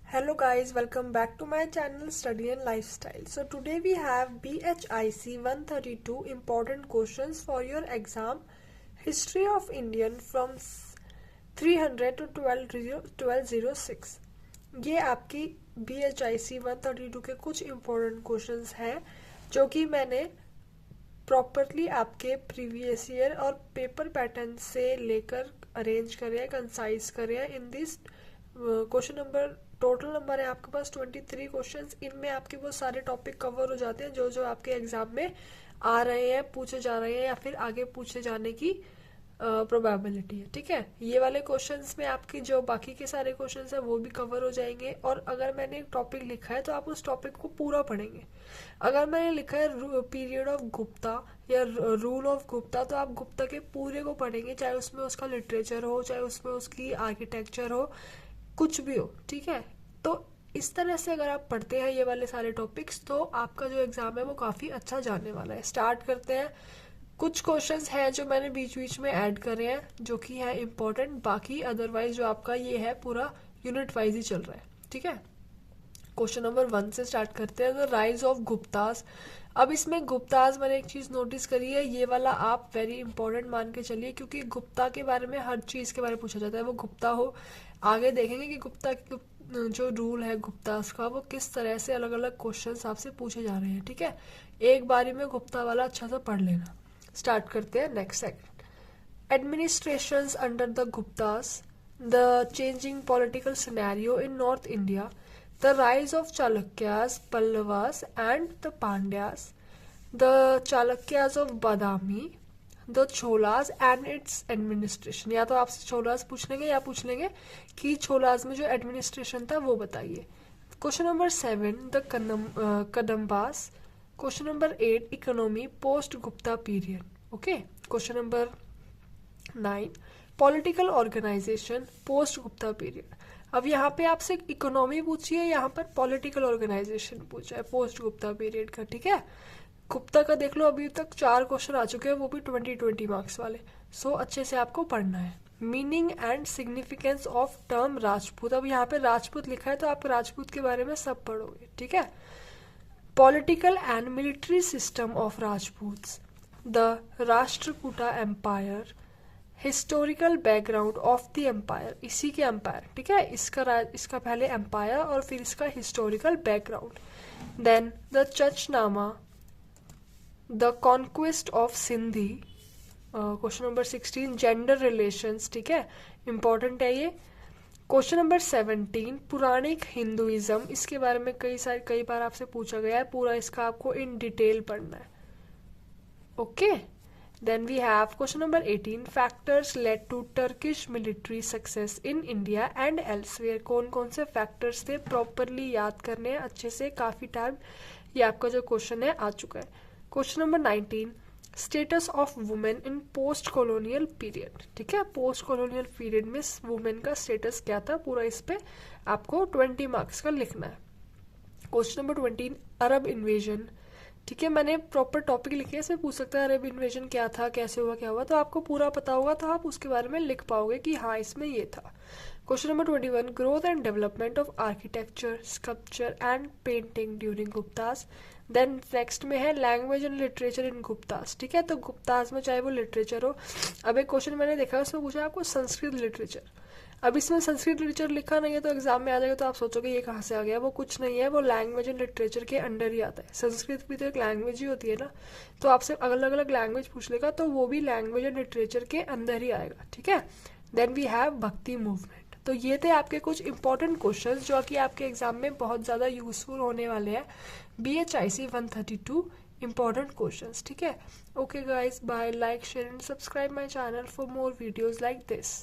Hello guys, welcome back to my channel Study and Lifestyle. So today we have BHIC 132 important questions for your exam History of Indian from 300 to 1206. ये आपकी BHIC 132 के कुछ important questions हैं जो कि मैंने properly आपके previous year और पेपर पैटर्न से लेकर अरेंज करे, कंसाइज करे in this question number. Total number है आपके पास 23 क्वेश्चंस। इनमें आपके वो सारे टॉपिक कवर हो जाते हैं जो जो आपके एग्जाम में आ रहे हैं, पूछे जा रहे हैं या फिर आगे पूछे जाने की प्रोबेबिलिटी है। ठीक है, ये वाले क्वेश्चंस में आपके जो बाकी के सारे क्वेश्चंस है वो भी कवर हो जाएंगे। और अगर मैंने एक टॉपिक लिखा है तो आप उस टॉपिक को पूरा पढ़ेंगे। अगर मैंने लिखा है पीरियड ऑफ गुप्ता या रूल ऑफ गुप्ता तो आप गुप्ता के पूरे को पढ़ेंगे, चाहे उसमें उसका लिटरेचर हो, चाहे उसमें उसकी आर्किटेक्चर हो, कुछ भी हो। ठीक है, तो इस तरह से अगर आप पढ़ते हैं ये वाले सारे टॉपिक्स तो आपका जो एग्जाम है वो काफ़ी अच्छा जाने वाला है। स्टार्ट करते हैं। कुछ क्वेश्चंस हैं जो मैंने बीच बीच में ऐड करे हैं जो कि है इम्पोर्टेंट, बाकी अदरवाइज जो आपका ये है पूरा यूनिट वाइज ही चल रहा है। ठीक है, क्वेश्चन नंबर 1 से स्टार्ट करते हैं। The rise of Guptas. अब इसमें गुप्तास मैंने एक चीज़ नोटिस करी है, ये वाला आप वेरी इंपॉर्टेंट मान के चलिए क्योंकि गुप्ता के बारे में हर चीज़ के बारे में पूछा जाता है, वो गुप्ता हो। आगे देखेंगे कि गुप्ता जो रूल है गुप्तास का वो किस तरह से अलग अलग क्वेश्चंस आपसे पूछे जा रहे हैं। ठीक है, एक बारी में गुप्ता वाला अच्छा सा पढ़ लेना। स्टार्ट करते हैं next second. Administrations under the Guptas, the changing political scenario in north India, the rise of Chalukyas, Pallavas and the Pandyas, the Chalukyas of Badami, the Cholas and its administration। या तो आपसे छोलास पूछ लेंगे या पूछ लेंगे कि छोलास में जो एडमिनिस्ट्रेशन था वो बताइए। Question number 7 the Kadambas. Question number 8 economy post Gupta period. Okay, question number 9 political organisation post Gupta period. अब यहाँ पे आपसे इकोनॉमी पूछी है, यहाँ पर पॉलिटिकल ऑर्गेनाइजेशन पूछा है पोस्ट गुप्ता पीरियड का। ठीक है, गुप्ता का देख लो अभी तक 4 क्वेश्चन आ चुके हैं, वो भी 20 मार्क्स वाले। सो अच्छे से आपको पढ़ना है। Meaning and significance of term Rajput. अब यहाँ पे राजपूत लिखा है तो आप राजपूत के बारे में सब पढ़ोगे। ठीक है, political and military system of Rajput, the Rashtrakuta empire, historical background of the empire. इसी के एम्पायर। ठीक है, इसका पहले एम्पायर और फिर इसका historical background. Then the Chachnama, the conquest of Sindhi. Question number 16 gender relations. ठीक है, इंपॉर्टेंट है ये। Question number 17 Puranic Hinduism. इसके बारे में कई बार आपसे पूछा गया है, पूरा इसका आपको इन डिटेल पढ़ना है। Okay, then we have question number 18 factors led to Turkish military success in India and elsewhere। कौन कौन से फैक्टर्स थे प्रॉपरली याद करने हैं अच्छे से, काफ़ी टाइम ये आपका जो क्वेश्चन है आ चुका है। Question number 19 status of women in post colonial period. ठीक है, पोस्ट कॉलोनियल पीरियड में वुमेन का स्टेटस क्या था, पूरा इस पे आपको 20 मार्क्स का लिखना है। क्वेश्चन नंबर 20 अरब इन्वेजन। ठीक है, मैंने प्रॉपर टॉपिक लिखे हैं, इसमें पूछ सकता है अरब इन्वेजन क्या था, कैसे हुआ, क्या हुआ, तो आपको पूरा पता होगा तो आप उसके बारे में लिख पाओगे कि हाँ इसमें ये था। Question number 21 growth and development of architecture, sculpture and painting during Guptas. Then next में है language and literature in Guptas. ठीक है, तो गुप्तास में चाहे वो लिटरेचर हो। अब एक क्वेश्चन मैंने देखा उसमें पूछा आपको संस्कृत लिटरेचर। अब इसमें संस्कृत लिटरेचर लिखा नहीं है तो एग्जाम में आ जाएगा तो आप सोचोगे ये कहाँ से आ गया, वो कुछ नहीं है, वो लैंग्वेज एंड लिटरेचर के अंडर ही आता है। संस्कृत भी तो एक लैंग्वेज ही होती है ना, तो आपसे अलग अलग लैंग्वेज पूछ लेगा तो वो भी लैंग्वेज एंड लिटरेचर के अंदर ही आएगा। ठीक है, देन वी हैव भक्ति मूवमेंट। तो ये थे आपके कुछ इंपॉर्टेंट क्वेश्चंस जो कि आपके एग्जाम में बहुत ज़्यादा यूजफुल होने वाले हैं। BHIC 132 important questions. ठीक है, okay guys, bye, like, share and subscribe my channel for more videos like this.